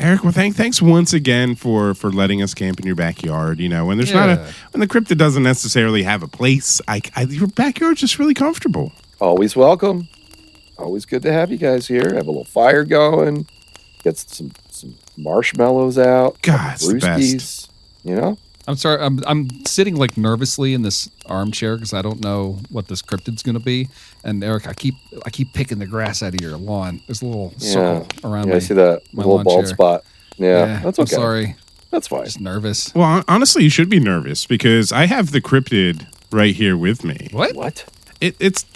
Eric, well, thanks once again for letting us camp in your backyard. When there's when the cryptid doesn't necessarily have a place, your backyard's just really comfortable. Always welcome. Always good to have you guys here. Have a little fire going. Get some marshmallows out. God, it's the best. I'm sorry. I'm sitting like nervously in this armchair because I don't know what this cryptid's going to be. And Eric, I keep picking the grass out of your lawn. There's a little circle around me. I see that little bald spot. Yeah, that's okay. I'm sorry. That's fine. Just nervous. Well, honestly, you should be nervous because I have the cryptid right here with me. What?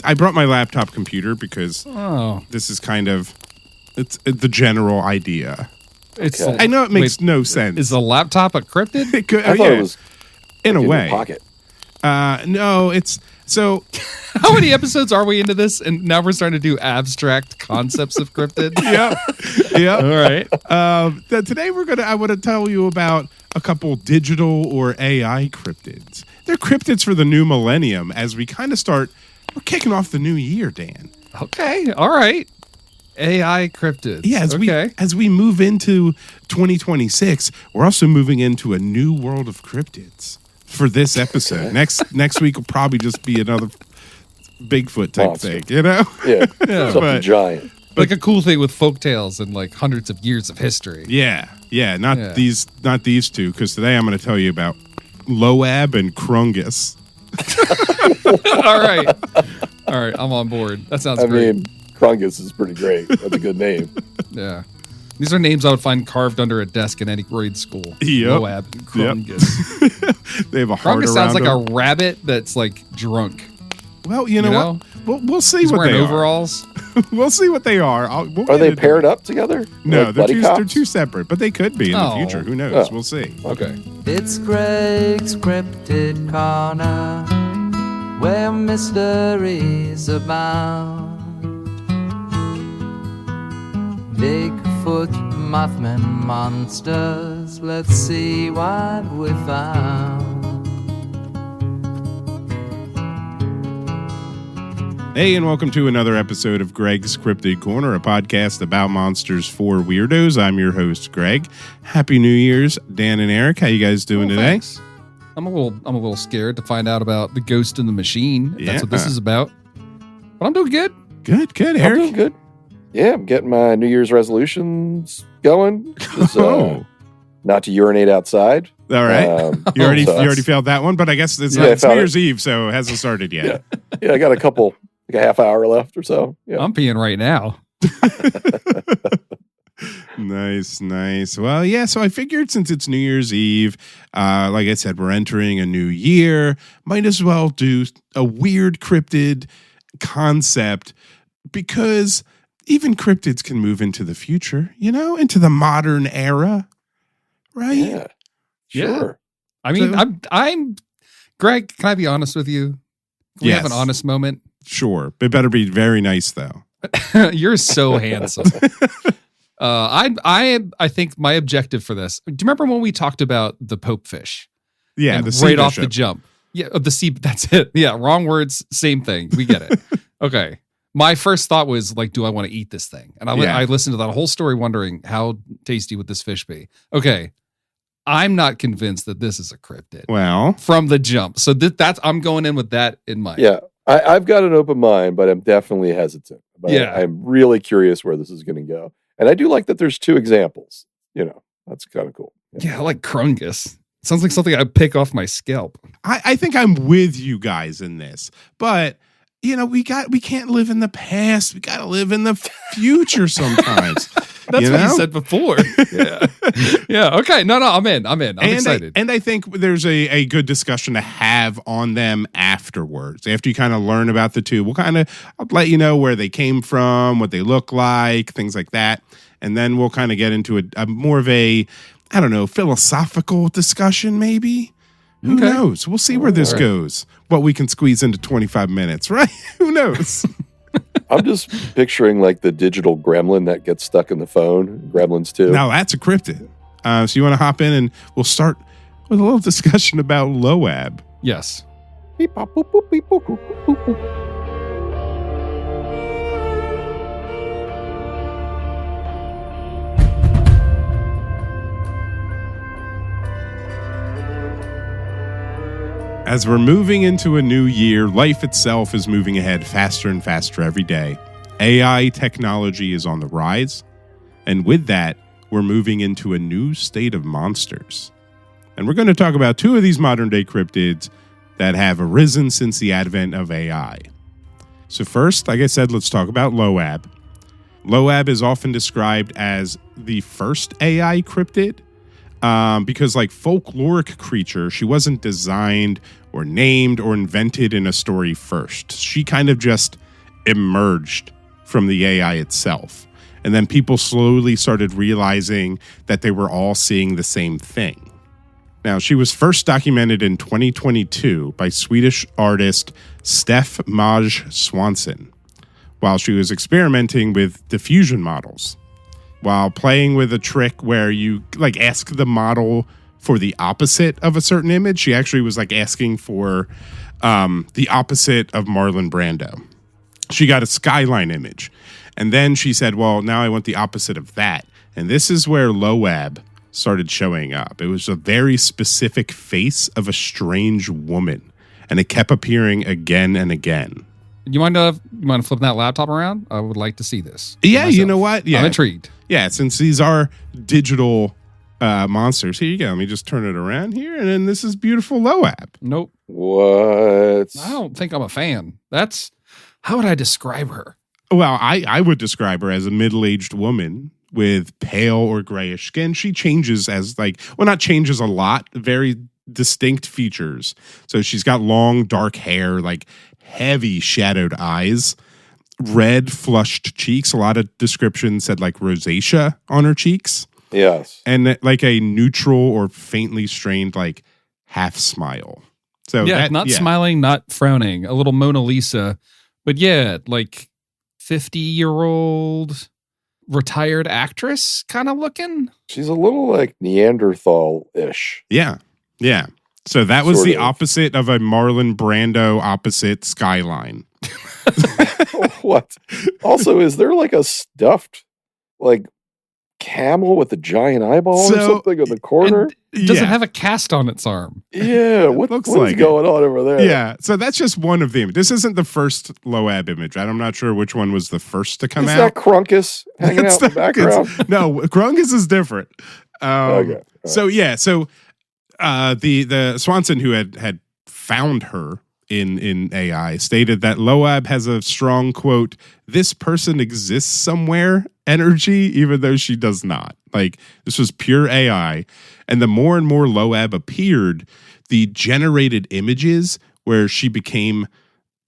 I brought my laptop computer because this is kind of it's the general idea. Okay. I know it makes no sense. Is the laptop a cryptid? It could, I thought it was in a way. Pocket. No, it's so. How many episodes are we into this? And now we're starting to do abstract concepts of cryptid. Yeah. All right. Today I want to tell you about a couple digital or AI cryptids. They're cryptids for the new millennium as we kind of we're kicking off the new year, Dan. Okay. All right. AI cryptids. Yeah, as we move into 2026, we're also moving into a new world of cryptids for this episode. Next week will probably just be another Bigfoot type Monster. thing, Yeah. Something giant. Like a cool thing with folktales and like hundreds of years of history. Yeah. Not these two, because today I'm going to tell you about Loab and Crungus. All right, I'm on board. That sounds great. I mean, Crungus is pretty great. That's a good name. Yeah. These are names I would find carved under a desk in any grade school. Yep. Loab and Crungus. They have a heart Crungus around sounds like them. a rabbit that's like drunk. Well, you know what? We'll see He's what they wearing are. overalls. We'll see what they are. Are they paired up together? No, Like they're two separate, but they could be in the future. Who knows? Oh. We'll see. Okay. It's Greg's Cryptid Corner, where mysteries abound. Bigfoot, Mothman, monsters, let's see what we found. Hey, and welcome to another episode of Greg's Cryptid Corner, a podcast about monsters for weirdos. I'm your host, Greg. Happy New Year's, Dan and Eric. How you guys doing today? Thanks. I'm a little scared to find out about the ghost in the machine. If that's what this is about. But I'm doing good. Good, I'm Eric. doing good. Yeah, I'm getting my New Year's resolutions going. Just, not to urinate outside. All right. You already failed that one, but I guess it's New Year's Eve, so it hasn't started yet. Yeah, I got a half hour left or so. Yeah. I'm peeing right now. Nice. Well, yeah, so I figured since it's New Year's Eve, like I said, we're entering a new year. Might as well do a weird cryptid concept because even cryptids can move into the future, into the modern era, right? Yeah, sure. I mean, I'm Greg, can I be honest with you? Can we have an honest moment? Sure. It better be very nice, though. You're so handsome. I think my objective for this. Do you remember when we talked about the Pope fish? Yeah, and the sea right off bishop. the jump. Yeah, the sea. That's it. Yeah, wrong words, same thing. We get it. Okay. My first thought was like, do I want to eat this thing? And I listened to that whole story wondering how tasty would this fish be? Okay. I'm not convinced that this is a cryptid. Well, from the jump. So that's I'm going in with that in mind. Yeah. I've got an open mind, but I'm definitely hesitant. But I'm really curious where this is going to go. And I do like that there's two examples. That's kind of cool. Yeah, I like Crungus. Sounds like something I'd pick off my scalp. I think I'm with you guys in this, but we can't live in the past. We got to live in the future sometimes. That's what you said before. Yeah. Okay. No, I'm in. I'm excited. And I think there's a good discussion to have on them afterwards. After you kind of learn about the two, I'll let you know where they came from, what they look like, things like that. And then we'll kind of get into a more of a, I don't know, philosophical discussion maybe. Who knows? We'll see where this goes. What we can squeeze into 25 minutes, right? Who knows? I'm just picturing like the digital gremlin that gets stuck in the phone. Gremlins 2. Now that's a cryptid. So you want to hop in and we'll start with a little discussion about Loab. Yes. Beep, bop, boop, boop, beep, boop, boop, boop, boop. As we're moving into a new year, life itself is moving ahead faster and faster every day. AI technology is on the rise, and with that, we're moving into a new state of monsters. And we're going to talk about two of these modern-day cryptids that have arisen since the advent of AI. So first, like I said, let's talk about Loab. Loab is often described as the first AI cryptid because, like folkloric creature, she wasn't designed or named or invented in a story first. She kind of just emerged from the AI itself. And then people slowly started realizing that they were all seeing the same thing. Now, she was first documented in 2022 by Swedish artist Steph Maj Swanson while she was experimenting with diffusion models. While playing with a trick where you like ask the model for the opposite of a certain image, she actually was like asking for the opposite of Marlon Brando. She got a skyline image. And then she said, well, now I want the opposite of that. And this is where Loab started showing up. It was a very specific face of a strange woman. And it kept appearing again and again. You mind flipping that laptop around? I would like to see this. Yeah, you know what? Yeah. I'm intrigued. Yeah, since these are digital monsters. Here you go. Let me just turn it around here. And then this is beautiful Loab. Nope. What? I don't think I'm a fan. How would I describe her? Well, I would describe her as a middle-aged woman with pale or grayish skin. She changes not changes a lot, very distinct features. So she's got long, dark hair, like heavy shadowed eyes, red flushed cheeks. A lot of descriptions said like rosacea on her cheeks. Yes. And like a neutral or faintly strained like half smile. So smiling, not frowning, a little Mona Lisa. But yeah, like 50-year-old retired actress kind of looking. She's a little like Neanderthal-ish. Yeah. Yeah. So that was the opposite of a Marlon Brando opposite skyline. What? Also, is there like a stuffed like camel with a giant eyeball or something in the corner? Does it have a cast on its arm? Yeah, what looks like going on over there? Yeah, so that's just one of the images. This isn't the first Loab image. I'm not sure which one was the first to come out. Is that Crungus hanging out in the background? No, Crungus is different. Okay. So yeah, the Swanson who had found her in AI stated that Loab has a strong quote, "This person exists somewhere" energy, even though she does not. Like this was pure AI. And the more and more Loab appeared, the generated images where she became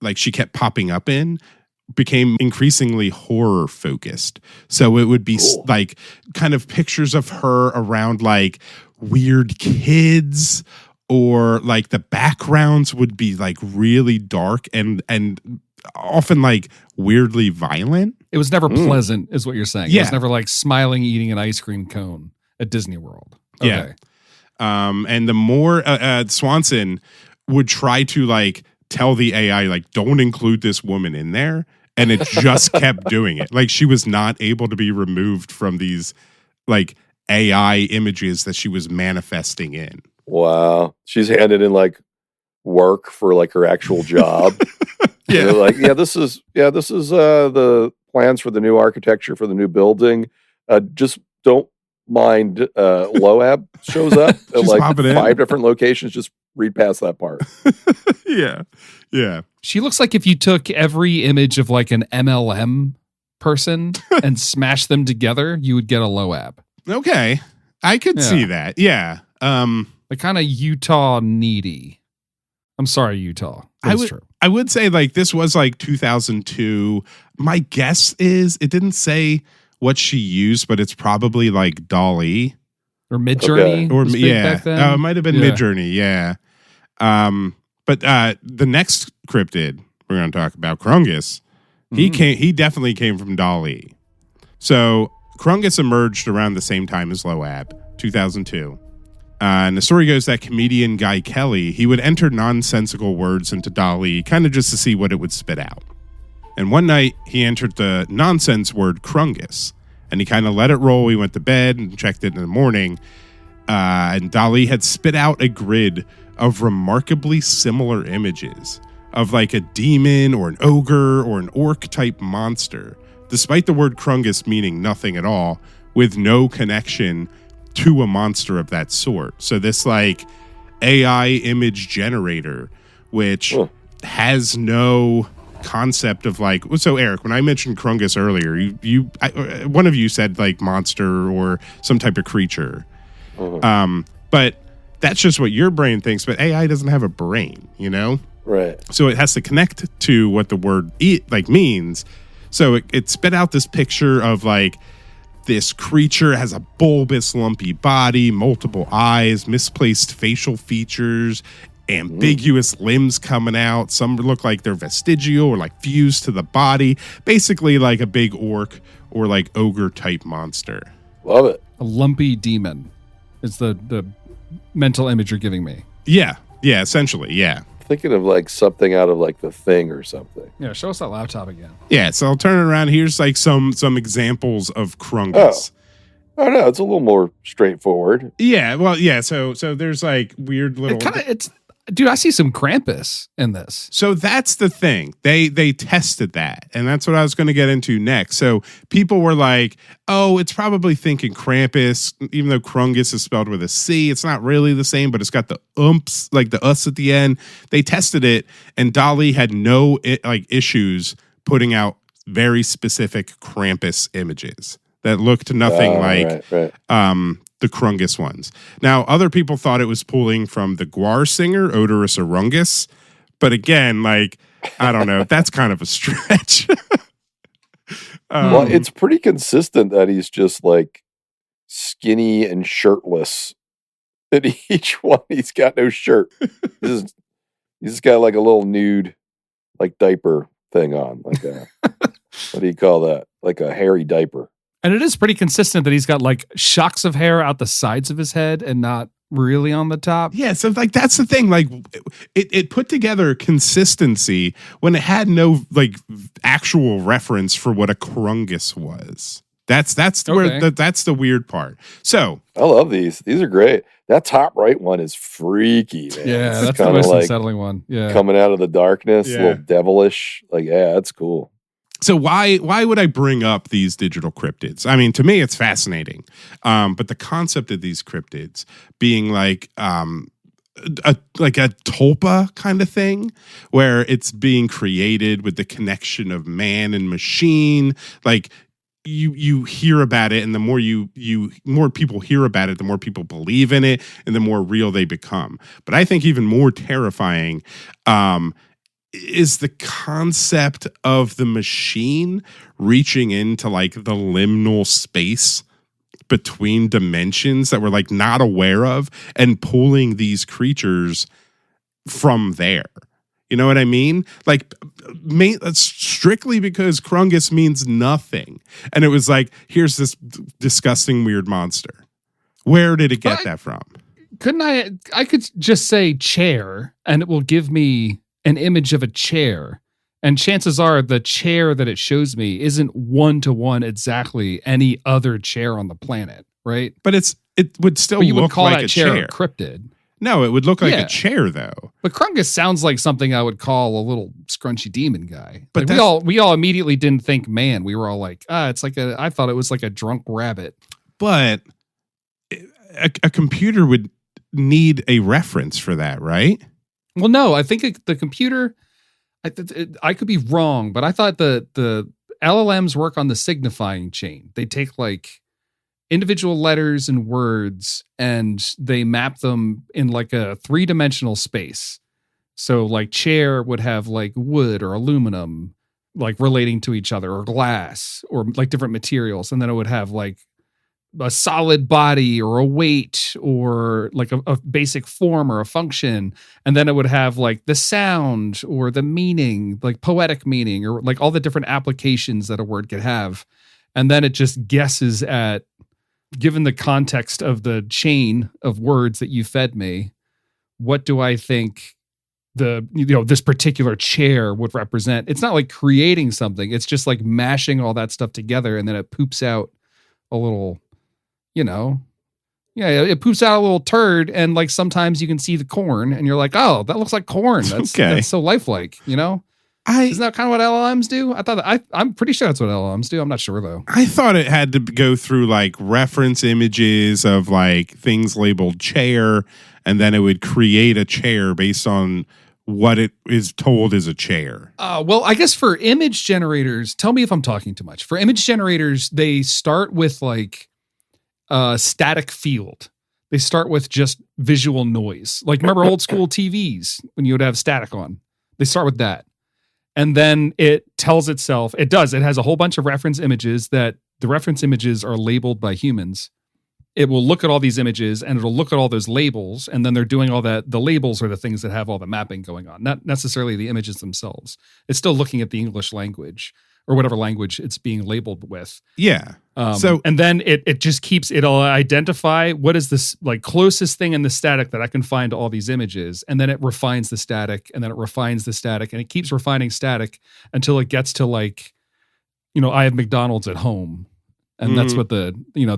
like she kept popping up in became increasingly horror focused. So it would be like kind of pictures of her around like weird kids, or like the backgrounds would be like really dark and often like weirdly violent. It was never pleasant, is what you're saying. Yeah. It was never like smiling, eating an ice cream cone at Disney World. Okay. Yeah. And the more Swanson would try to like tell the AI, like, don't include this woman in there. And it just kept doing it. Like she was not able to be removed from these like AI images that she was manifesting in. Wow. She's handed in like work for like her actual job. Yeah. Like, this is the plans for the new architecture for the new building. Just don't mind Loab shows up at like 5 different locations. Just read past that part. Yeah. Yeah. She looks like if you took every image of like an MLM person and smashed them together, you would get a Loab. Okay. I could see that. Yeah. The kind of Utah needy. I'm sorry, Utah. That's true. I would say like this was like 2002. My guess is it didn't say what she used, but it's probably like DALL-E or Midjourney. Or back then. It might have been Midjourney. Yeah. But the next cryptid we're going to talk about, Crungus, he definitely came from DALL-E. So Crungus emerged around the same time as Loab, 2002. And the story goes that comedian Guy Kelly, he would enter nonsensical words into DALL-E kind of just to see what it would spit out. And one night he entered the nonsense word Crungus, and he kind of let it roll. He went to bed and checked it in the morning. And DALL-E had spit out a grid of remarkably similar images of like a demon or an ogre or an orc type monster, despite the word Crungus meaning nothing at all, with no connection to a monster of that sort. So this like AI image generator, which has no concept of like, so Eric, when I mentioned Crungus earlier, one of you said like monster or some type of creature. But that's just what your brain thinks, but AI doesn't have a brain, you know? Right. So it has to connect to what the word like means. So it spit out this picture of like this creature has a bulbous, lumpy body, multiple eyes, misplaced facial features, ambiguous limbs coming out. Some look like they're vestigial or like fused to the body. Basically like a big orc or like ogre type monster. Love it. A lumpy demon is the mental image you're giving me. Yeah. Yeah, essentially. Yeah. Thinking of like something out of like The Thing or something. Yeah, show us that laptop again. Yeah, so I'll turn it around. Here's like some examples of Crungus. Oh no, it's a little more straightforward. Yeah, well, yeah. So there's like weird little. Dude, I see some Krampus in this. So that's the thing. They tested that, and that's what I was going to get into next. So people were like, "Oh, it's probably thinking Krampus, even though Crungus is spelled with a C. It's not really the same, but it's got the umps, like the us at the end." They tested it, and DALL-E had no issues putting out very specific Krampus images that looked nothing like the Crungus ones. Now, other people thought it was pulling from the Guar singer, Odorous Arungus. But again, like, I don't know. That's kind of a stretch. Well, it's pretty consistent that he's just like skinny and shirtless. In each one, he's got no shirt. He's just got like a little nude, like diaper thing on. Like a, what do you call that? Like a hairy diaper. And it is pretty consistent that he's got like shocks of hair out the sides of his head and not really on the top. Yeah, so like that's the thing. Like it put together consistency when it had no like actual reference for what a Crungus was. That's where that's the weird part. So I love these. These are great. That top right one is freaky, man. Yeah, that's the most unsettling one. Yeah, coming out of the darkness, a little devilish. Like, yeah, that's cool. So why would I bring up these digital cryptids? I mean, to me, it's fascinating. But the concept of these cryptids being like a tulpa kind of thing, where it's being created with the connection of man and machine. Like you hear about it, and the more people hear about it, the more people believe in it, and the more real they become. But I think even more terrifying is the concept of the machine reaching into like the liminal space between dimensions that we're like not aware of and pulling these creatures from there. You know what I mean? Like strictly because Crungus means nothing. And it was like, here's this disgusting weird monster. Where did it get that from? I could just say chair and it will give me an image of a chair, and chances are the chair that it shows me isn't one-to-one exactly any other chair on the planet, right? But it would still look like a chair. A cryptid. No, it would look like a chair though. But Crungus sounds like something I would call a little scrunchy demon guy. But like we all immediately didn't think man. We were all like, it's like I thought it was like a drunk rabbit. But a computer would need a reference for that, right? Well, no, I think the computer, I could be wrong, but I thought the LLMs work on the signifying chain. They take like individual letters and words and they map them in like a 3-dimensional space. So like chair would have like wood or aluminum, like relating to each other, or glass, or like different materials. And then it would have like a solid body or a weight or like a basic form or a function. And then it would have like the sound or the meaning, like poetic meaning, or like all the different applications that a word could have. And then it just guesses at, given the context of the chain of words that you fed me, what do I think this particular chair would represent? It's not like creating something. It's just like mashing all that stuff together. And then it poops out a little, Yeah, it poops out a little turd, and like sometimes you can see the corn, and you're like, "Oh, that looks like corn." That's so lifelike, you know. Isn't that kind of what LLMs do? I thought I'm pretty sure that's what LLMs do. I'm not sure though. I thought it had to go through like reference images of like things labeled chair, and then it would create a chair based on what it is told is a chair. Well, I guess for image generators, tell me if I'm talking too much. For image generators, they start with like static field. They start with just visual noise. Like remember old school TVs when you would have static on? They start with that. And then it tells itself, it has a whole bunch of reference images that the reference images are labeled by humans. It will look at all these images and it'll look at all those labels. And then they're doing all that. The labels are the things that have all the mapping going on, not necessarily the images themselves. It's still looking at the English language or whatever language it's being labeled with. Yeah. And then it just it'll identify what is this like closest thing in the static that I can find to all these images. And then it refines the static and then it refines the static and it keeps refining static until it gets to like, I have McDonald's at home. And that's what the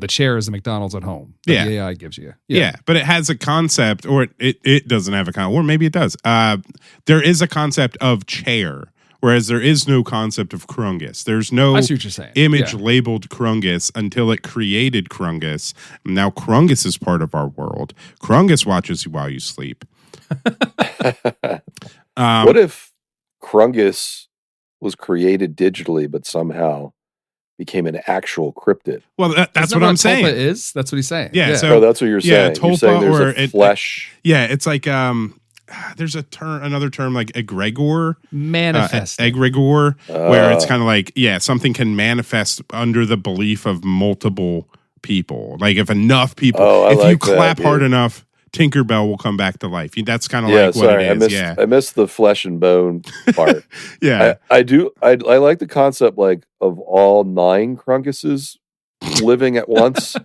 chair is a McDonald's at home. The AI gives you. Yeah. But it has a concept or it doesn't have a concept, or maybe it does. There is a concept of chair. Whereas there is no concept of Crungus. There's no image labeled Crungus until it created Crungus. Now Crungus is part of our world. Crungus watches you while you sleep. What if Crungus was created digitally, but somehow became an actual cryptid? Well, that's what I'm saying. Is that's what he's saying? Yeah. So that's what you're saying. Tulpa, you're saying there's a flesh. It's like there's another term like egregor, manifest, egregor, where it's kind of like something can manifest under the belief of multiple people. Like if enough people, if you clap hard enough, Tinkerbell will come back to life. That's kind of like what it is. I missed the flesh and bone part. I do. I like the concept like of all 9 Crunguses living at once,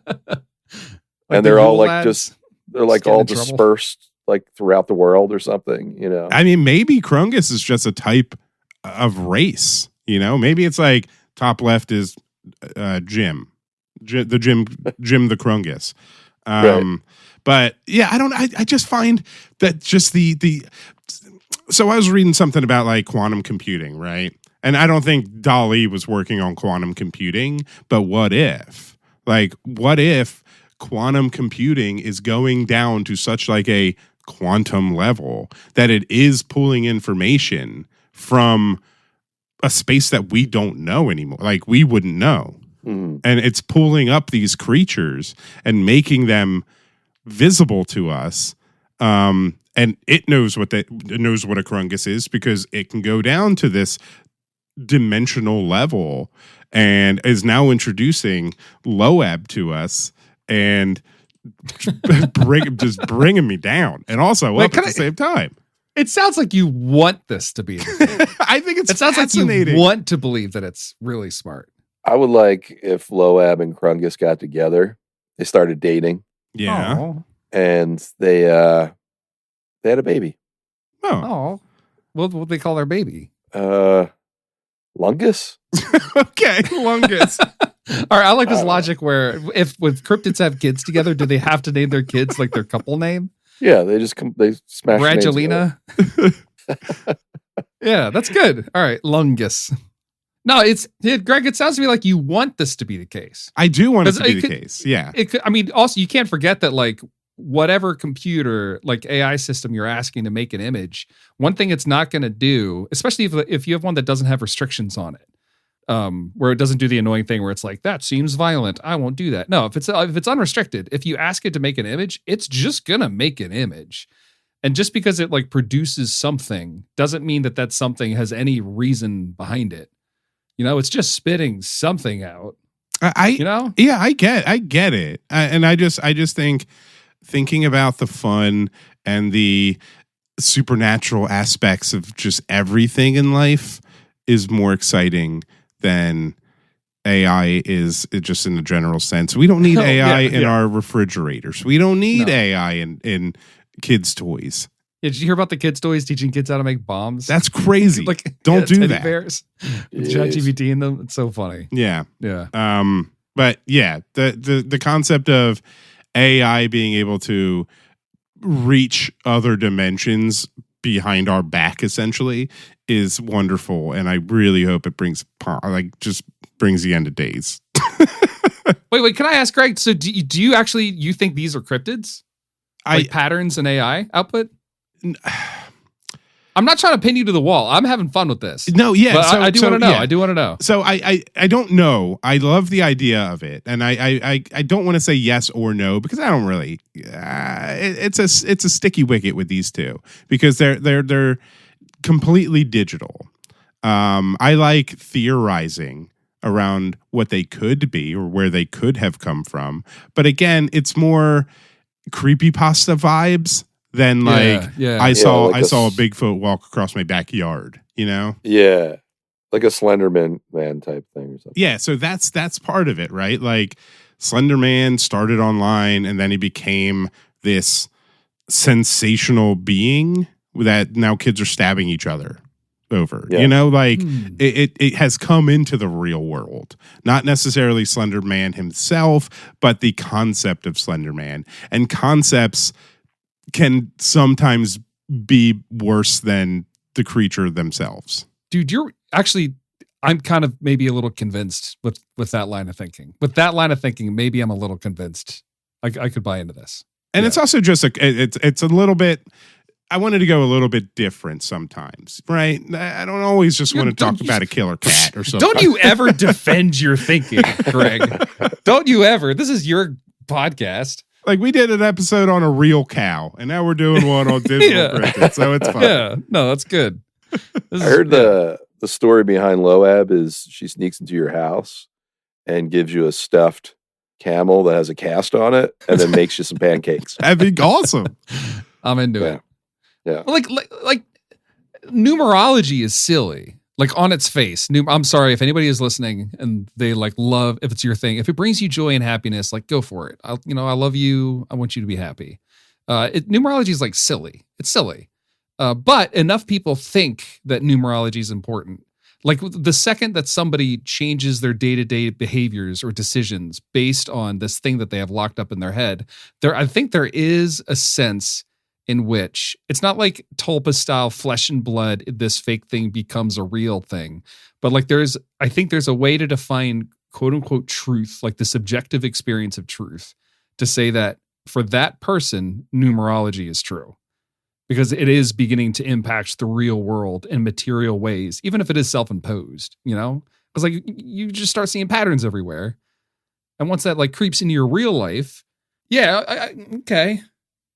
and they're all like they're like all dispersed. Like throughout the world or something, I mean, maybe Crungus is just a type of race, Maybe it's like top left is Jim the Crungus. Right. But yeah, I just find that just so I was reading something about like quantum computing, right? And I don't think DALL-E was working on quantum computing, but what if quantum computing is going down to such like a quantum level that it is pulling information from a space that we don't know anymore, like we wouldn't know. And it's pulling up these creatures and making them visible to us, and it knows what a Crungus is because it can go down to this dimensional level and is now introducing Loab to us and bringing me down and also up at the same time. It sounds like you want this to be. I think it sounds fascinating. Like you want to believe that it's really smart. I would like if Loab and Crungus got together. They started dating. Yeah. Aww. And they had a baby. Oh. What they call their baby? Lungus? Okay, Lungus. All right, I like this logic where if cryptids have kids together, do they have to name their kids like their couple name? Yeah, they smash Brangelina. Yeah, that's good. All right, Lungus. No, Greg, it sounds to me like you want this to be the case. I do want it to be the case. Yeah. Also, you can't forget that like whatever computer, like AI system you're asking to make an image, one thing it's not going to do, especially if you have one that doesn't have restrictions on it, where it doesn't do the annoying thing where it's like, that seems violent, I won't do that. No, if it's unrestricted, if you ask it to make an image, it's just gonna make an image. And just because it like produces something doesn't mean that something has any reason behind it. It's just spitting something out. Yeah, I get it. And I just thinking about the fun and the supernatural aspects of just everything in life is more exciting than AI is just in the general sense. We don't need AI in our refrigerators. We don't need AI in kids' toys. Yeah, did you hear about the kids' toys teaching kids how to make bombs? That's crazy. Don't do that. Bears with ChatGPT in them. It's so funny. Yeah. Yeah. But yeah, the concept of AI being able to reach other dimensions behind our back essentially is wonderful, and I really hope it brings the end of days. Wait, can I ask, Greg, so do you actually you think these are cryptids, like patterns and AI output? I'm not trying to pin you to the wall. I'm having fun with this. No, yeah. But I do want to know. Yeah. I do want to know. So I don't know. I love the idea of it, and I don't want to say yes or no because I don't really. It's a sticky wicket with these two because they're completely digital. I like theorizing around what they could be or where they could have come from, but again, it's more creepypasta vibes than I saw a Bigfoot walk across my backyard, you know? Yeah. Like a Slenderman man type thing or something. Yeah, so that's part of it, right? Like Slender Man started online and then he became this sensational being that now kids are stabbing each other over. Yeah. You know, like it has come into the real world. Not necessarily Slender Man himself, but the concept of Slender Man. And concepts can sometimes be worse than the creature themselves. Dude, I'm kind of maybe a little convinced with that line of thinking. With that line of thinking, maybe I'm a little convinced. I could buy into this. And it's also just it's a little bit, I wanted to go a little bit different sometimes, right? I don't always just want to talk about a killer cat or something. Don't you ever defend your thinking, Greg. Don't you ever. This is your podcast. Like we did an episode on a real cow, and now we're doing one on digital cryptids, so it's fun. Yeah, no, that's good. I heard the story behind Loab is she sneaks into your house and gives you a stuffed camel that has a cast on it, and then makes you some pancakes. That'd be awesome. I'm into it. Yeah, like numerology is silly. Like on its face, I'm sorry if anybody is listening and they like love, if it's your thing, if it brings you joy and happiness, like go for it. I love you. I want you to be happy. Numerology is like silly. It's silly. But enough people think that numerology is important. Like the second that somebody changes their day-to-day behaviors or decisions based on this thing that they have locked up in their head, I think there is a sense in which it's not like Tulpa style flesh and blood, this fake thing becomes a real thing. But like I think there's a way to define quote unquote truth, like the subjective experience of truth, to say that for that person, numerology is true. Because it is beginning to impact the real world in material ways, even if it is self-imposed, you know? Because like you just start seeing patterns everywhere. And once that like creeps into your real life, okay.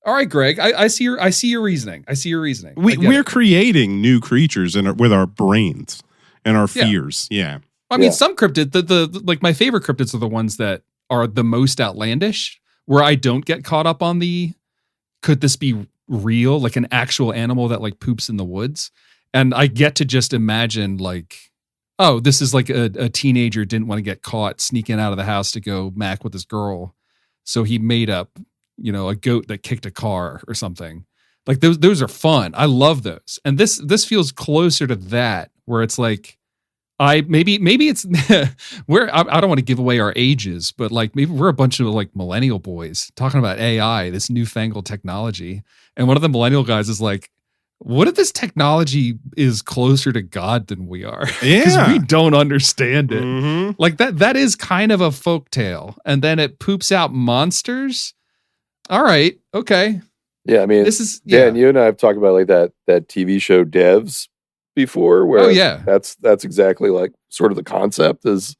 All right, Greg, I see your reasoning. We're creating new creatures with our brains and our fears. Yeah. I mean, some cryptids, the like my favorite cryptids are the ones that are the most outlandish, where I don't get caught up on could this be real, like an actual animal that like poops in the woods, and I get to just imagine like, oh, this is like a teenager didn't want to get caught sneaking out of the house to go mac with this girl, so he made up a goat that kicked a car or something. Like those are fun. I love those, and this feels closer to that, where it's like maybe it's where I don't want to give away our ages, but like maybe we're a bunch of like millennial boys talking about AI, this newfangled technology. And one of the millennial guys is like, what if this technology is closer to God than we are? Yeah. Because we don't understand it. Mm-hmm. Like that is kind of a folktale. And then it poops out monsters. All right. Okay. Yeah. I mean, this is, Dan, you and I have talked about like that TV show Devs before, where that's exactly like sort of the concept is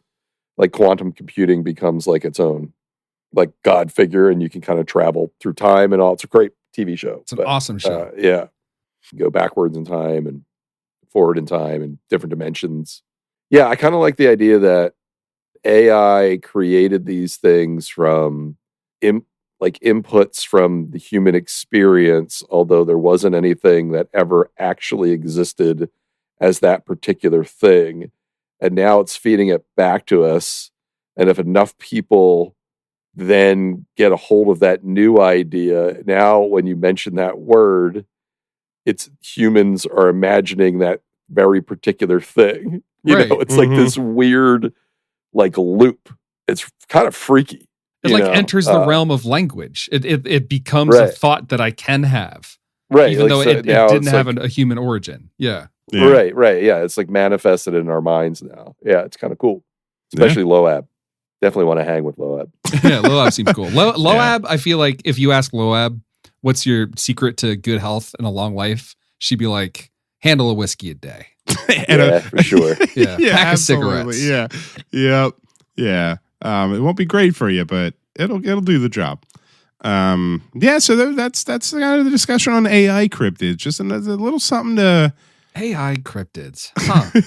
like quantum computing becomes like its own like God figure, and you can kind of travel through time and all. It's a great TV show. It's an awesome show. Yeah. You go backwards in time and forward in time and different dimensions. Yeah. I kind of like the idea that AI created these things from inputs from the human experience, although there wasn't anything that ever actually existed as that particular thing. And now it's feeding it back to us. And if enough people then get a hold of that new idea, now when you mention that word, it's humans are imagining that very particular thing. You know, it's like this weird like loop. It's kind of freaky. It enters the realm of language. It becomes a thought that I can have. Right. Even though it didn't have a human origin. Yeah. Right. Yeah. It's like manifested in our minds now. Yeah. It's kind of cool. Especially Loab. Definitely want to hang with Loab. Yeah. Loab seems cool. Loab, I feel like if you ask Loab, what's your secret to good health and a long life? She'd be like, handle a whiskey a day. For sure. Yeah. Pack of cigarettes. Yeah. Yep. Yeah. It won't be great for you, but it'll do the job. So that's kind of the discussion on AI cryptids. Just a little something to AI cryptids. Huh.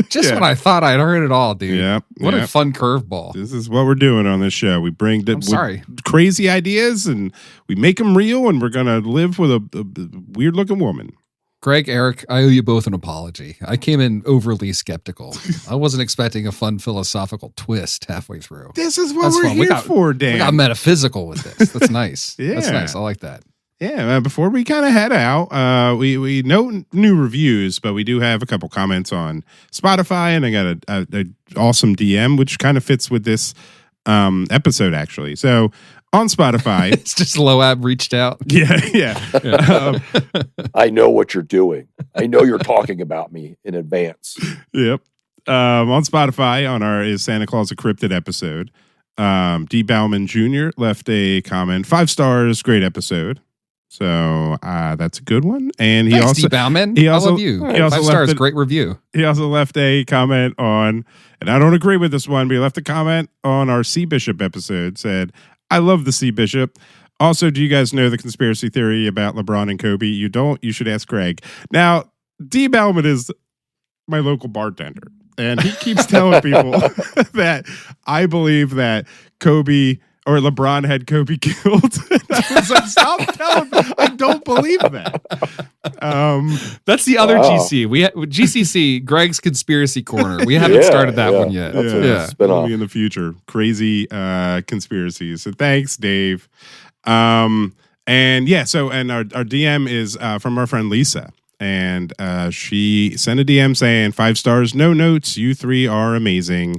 Just when I thought I'd heard it all, dude. Yeah. What a fun curveball. This is what we're doing on this show. We bring crazy ideas and we make them real, and we're gonna live with a weird looking woman. Greg, Eric, I owe you both an apology. I came in overly skeptical. I wasn't expecting a fun philosophical twist halfway through. This is what we're here for, Dan. We got metaphysical with this. That's nice. Yeah. That's nice. I like that. Yeah, before we kind of head out, we know new reviews, but we do have a couple comments on Spotify, and I got an awesome DM, which kind of fits with this episode, actually. So on Spotify. It's just Loab reached out. Yeah. I know what you're doing. I know you're talking about me in advance. Yep. On Spotify, on our Is Santa Claus a Cryptid episode, D. Bauman Jr. left a comment. 5 stars, great episode. So that's a good one. And he Thanks, D. Bauman. I love you. 5 stars, great review. He also left a comment on, and I don't agree with this one, but he left a comment on our Sea Bishop episode, said, I love the Sea Bishop. Also, do you guys know the conspiracy theory about LeBron and Kobe? You don't? You should ask Greg. Now, D. Bauman is my local bartender, and he keeps telling people that I believe that Kobe or LeBron had Kobe killed. And I was like, stop telling me. I don't believe that. That's the other GC. We GCC, Greg's Conspiracy Corner. We haven't started that one yet. Maybe in the future. Crazy conspiracies. So thanks, Dave. And our DM is from our friend Lisa. And she sent a DM saying 5 stars, no notes. You 3 are amazing.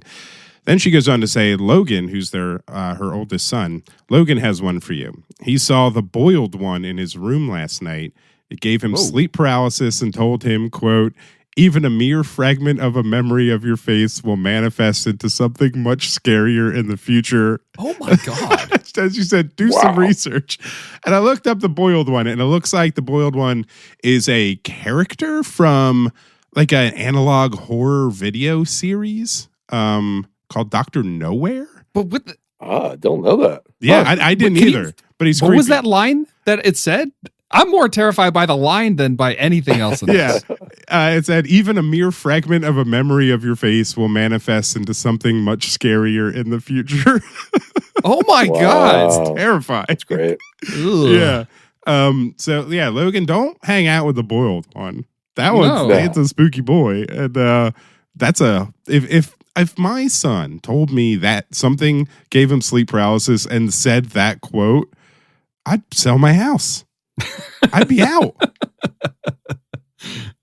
Then she goes on to say, Logan, who's her oldest son, Logan has one for you. He saw the boiled one in his room last night. It gave him sleep paralysis and told him, quote, even a mere fragment of a memory of your face will manifest into something much scarier in the future. Oh my God. As you said, do some research. And I looked up the boiled one, and it looks like the boiled one is a character from like an analog horror video series. Called Dr. Nowhere. But with I don't know that. Yeah, I didn't either. But he's creepy. What was that line that it said? I'm more terrified by the line than by anything else in this. It said, even a mere fragment of a memory of your face will manifest into something much scarier in the future. Oh my God. It's terrifying. That's great. Yeah. Logan, don't hang out with the boiled one. That one's it's a spooky boy. And that's if my son told me that something gave him sleep paralysis and said that quote, I'd sell my house. I'd be out.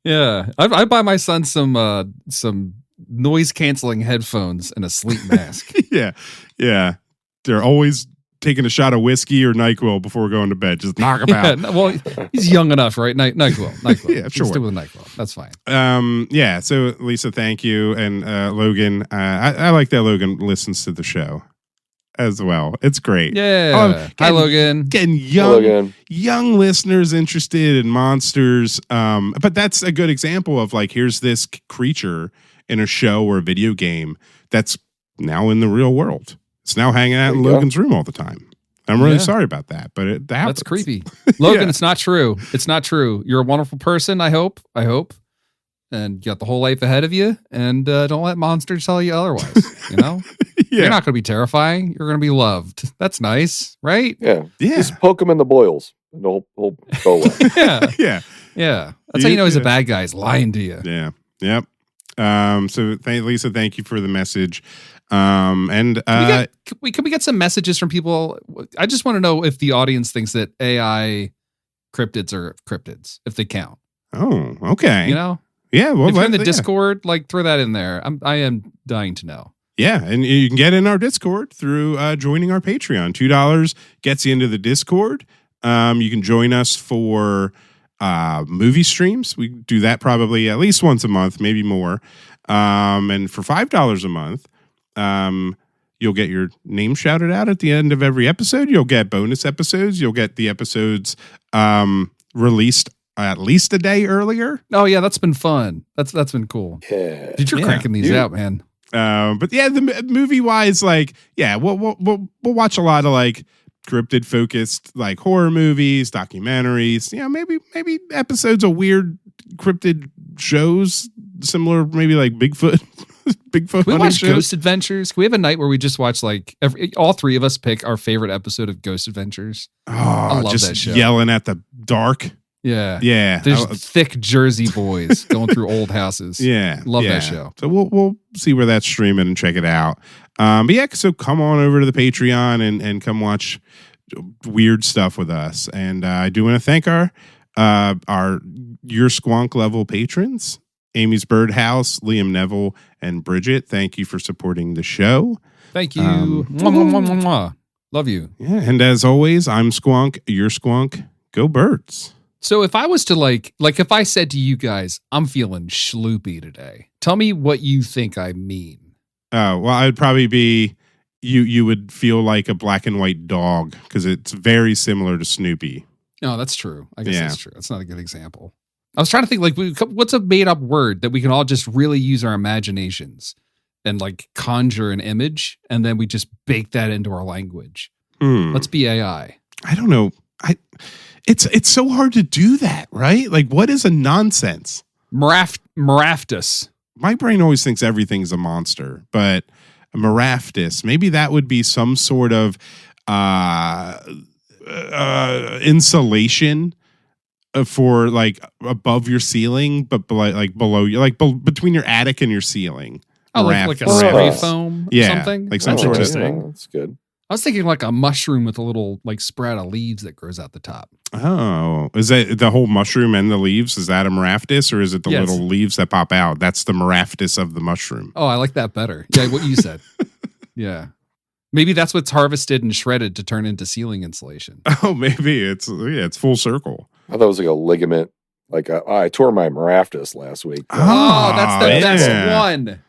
Yeah. I buy my son some noise canceling headphones and a sleep mask. Yeah. They're always taking a shot of whiskey or NyQuil before going to bed. Just knock him out. Well, he's young enough, right? NyQuil. Yeah, sure. Stick with NyQuil. That's fine. So Lisa, thank you. And Logan, I like that Logan listens to the show as well. It's great. Yeah. Hi, Logan. Getting young listeners interested in monsters. But that's a good example of like, here's this creature in a show or a video game that's now in the real world. It's now hanging out in Logan's room all the time. I'm really sorry about that, but that happens. That's creepy. Logan, It's not true. It's not true. You're a wonderful person, I hope. And you got the whole life ahead of you. And don't let monsters tell you otherwise. You know? You're not going to be terrifying. You're going to be loved. That's nice, right? Yeah. Just poke them in the boils. And they'll go away. Yeah. That's how you know he's a bad guy. He's lying to you. Yeah. Yep. Lisa, thank you for the message. Can we get some messages from people? I just want to know if the audience thinks that AI cryptids are cryptids, if they count. Oh, okay. You know? Yeah. Well, if you're in the Discord, like throw that in there. I am dying to know. Yeah, and you can get in our Discord through joining our Patreon. $2 gets you into the Discord. You can join us for movie streams. We do that probably at least once a month, maybe more. And for $5 a month, you'll get your name shouted out at the end of every episode. You'll get bonus episodes. You'll get the episodes released at least a day earlier. Oh yeah, that's been fun. That's been cool. Yeah, Dude, you're cranking these out, man. But yeah, the movie wise, like, yeah, we'll watch a lot of like cryptid focused like horror movies, documentaries. Yeah, maybe episodes of weird cryptid shows, similar maybe like Bigfoot. Bigfoot. We watch shows. Ghost Adventures. Can we have a night where we just watch like all three of us pick our favorite episode of Ghost Adventures? Oh, I love just that show. Yelling at the dark. Yeah. There's thick Jersey boys going through old houses. Yeah. Love that show. So we'll see where that's streaming and check it out. But yeah, so come on over to the Patreon and come watch weird stuff with us. And I do want to thank our Your Squonk level patrons, Amy's Birdhouse, Liam Neville, and Bridget. Thank you for supporting the show. Thank you. Mwah, mwah, mwah, mwah, mwah. Love you. Yeah, and as always, I'm Squonk, you're Squonk. Go Birds. So if I was to like if I said to you guys, I'm feeling schloopy today, tell me what you think I mean. Well, I'd probably be, you would feel like a black and white dog because it's very similar to Snoopy. No, that's true. I guess that's true. That's not a good example. I was trying to think like what's a made up word that we can all just really use our imaginations and like conjure an image and then we just bake that into our language. Let's be AI. I don't know. It's so hard to do that, right? Like, what is a nonsense? Maraftus. My brain always thinks everything's a monster, but a Maraftus, maybe that would be some sort of insulation for like above your ceiling, but like below you, like between your attic and your ceiling. Oh, like a spray foam or something? Like some sort of thing. That's good. I was thinking like a mushroom with a little like sprout of leaves that grows out the top. Oh, is that the whole mushroom and the leaves? Is that a Maraftus or is it the little leaves that pop out? That's the Maraftus of the mushroom. Oh, I like that better. Yeah, what you said. Yeah. Maybe that's what's harvested and shredded to turn into ceiling insulation. Oh, maybe it's full circle. I thought it was like a ligament. Like I tore my Maraftus last week. Oh, that's the best one.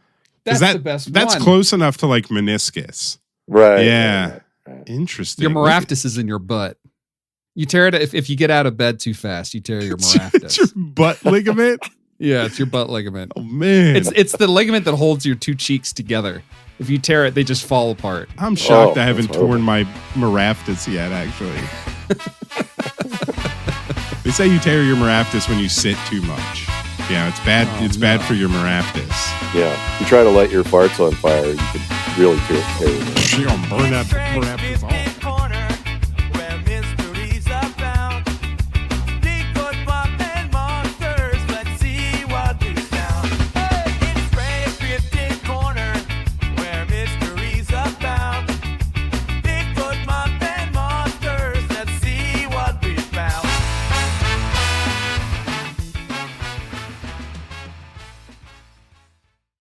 That's the best one. That's close enough to like meniscus. Right. Yeah. Right. Interesting. Your Maraftus is in your butt. You tear it if you get out of bed too fast. You tear your Maraftus. It's your butt ligament. Yeah, it's your butt ligament. Oh man, it's the ligament that holds your two cheeks together. If you tear it, they just fall apart. I'm shocked I haven't torn my Maraftus yet. Actually, they say you tear your Maraftus when you sit too much. Yeah, it's bad. It's bad for your Maraftus. Yeah, if you try to light your farts on fire, you could really tear it. You're gonna burn that Maraftus off.